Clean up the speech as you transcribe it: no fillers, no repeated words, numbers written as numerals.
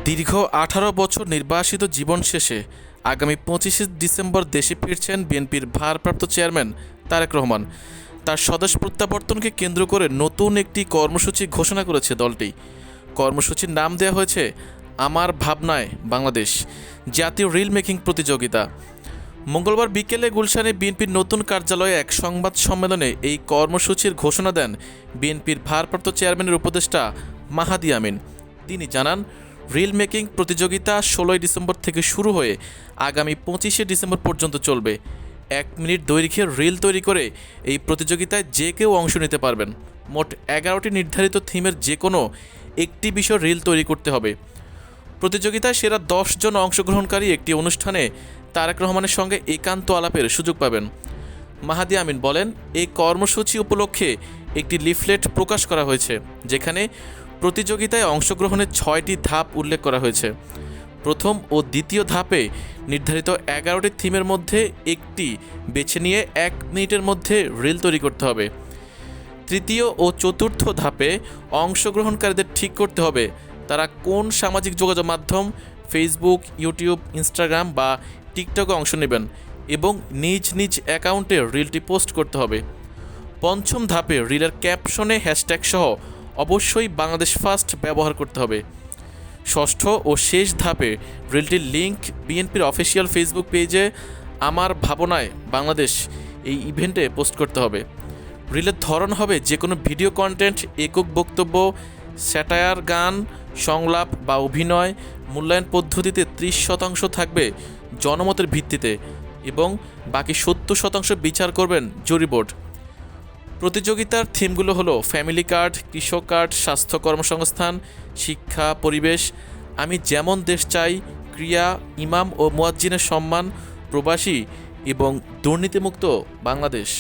দীর্ঘ ১৮ বছর নির্বাসিত জীবন শেষে আগামী ২৫শে ডিসেম্বর দেশে ফিরছেন বিএনপির ভারপ্রাপ্ত চেয়ারম্যান তারেক রহমান। তার স্বদেশ প্রত্যাবর্তনকে কেন্দ্র করে নতুন একটি কর্মসূচি ঘোষণা করেছে দলটি। কর্মসূচির নাম দেওয়া হয়েছে আমার ভাবনায় বাংলাদেশ জাতীয় রিল মেকিং প্রতিযোগিতা। মঙ্গলবার বিকেলে গুলশানে বিএনপির নতুন কার্যালয়ে এক সংবাদ সম্মেলনে এই কর্মসূচির ঘোষণা দেন বিএনপির ভারপ্রাপ্ত চেয়ারম্যানের উপদেষ্টা মাহাদি আমিন। তিনি জানান, রিল মেকিং প্রতিযোগিতা ১৬ ডিসেম্বর থেকে শুরু হয়ে আগামী ২৫শে ডিসেম্বর পর্যন্ত চলবে। ১ মিনিট দৈর্ঘ্যের রিল তৈরি করে এই প্রতিযোগিতায় যে কেউ অংশ নিতে পারবেন। মোট ১১টি নির্ধারিত থিমের যে কোনো একটি বিষয় রিল তৈরি করতে হবে। প্রতিযোগিতায় সেরা ১০ জন অংশগ্রহণকারী একটি অনুষ্ঠানে তারেক রহমানের সঙ্গে একান্ত আলাপের সুযোগ পাবেন। মাহাদি আমিন বলেন, এই কর্মসূচি উপলক্ষে একটি লিফলেট প্রকাশ করা হয়েছে, যেখানে প্রতিযোগিতায় অংশগ্রহণের ৬টি ধাপ উল্লেখ করা হয়েছে। প্রথম ও দ্বিতীয় ধাপে নির্ধারিত ১১টি থিমের মধ্যে একটি বেছে নিয়ে ১ মিনিটের মধ্যে রিল তৈরি করতে হবে। তৃতীয় ও চতুর্থ ধাপে অংশগ্রহণকারীদের ঠিক করতে হবে তারা কোন সামাজিক যোগাযোগ মাধ্যম ফেসবুক, ইউটিউব, ইনস্টাগ্রাম বা টিকটকে অংশ নেবেন এবং নিজ নিজ অ্যাকাউন্টে রিলটি পোস্ট করতে হবে। পঞ্চম ধাপে রিলের ক্যাপশনে হ্যাশট্যাগ সহ অবশ্যই বাংলাদেশ ফার্স্ট ব্যবহার করতে হবে। ষষ্ঠ ও শেষ ধাপে রিলটির লিঙ্ক বিএনপির অফিসিয়াল ফেসবুক পেজে আমার ভাবনায় বাংলাদেশ এই ইভেন্টে পোস্ট করতে হবে। রিলের ধরন হবে যে কোনো ভিডিও কন্টেন্ট, একক বক্তব্য, স্যাটায়ার, গান, সংলাপ বা অভিনয়। মূল্যায়ন পদ্ধতিতে ৩০% থাকবে জনমতের ভিত্তিতে এবং বাকি ৭০% বিচার করবেন জুরি বোর্ড। প্রতিযোগিতার থিমগুলো হলো ফ্যামিলি কার্ড, কৃষক কার্ড, স্বাস্থ্য, কর্মসংস্থান, শিক্ষা, পরিবেশ, আমি যেমন দেশ চাই, ক্রিয়া, ইমাম ও মুয়াজ্জিনের সম্মান, প্রবাসী এবং দুর্নীতিমুক্ত বাংলাদেশ।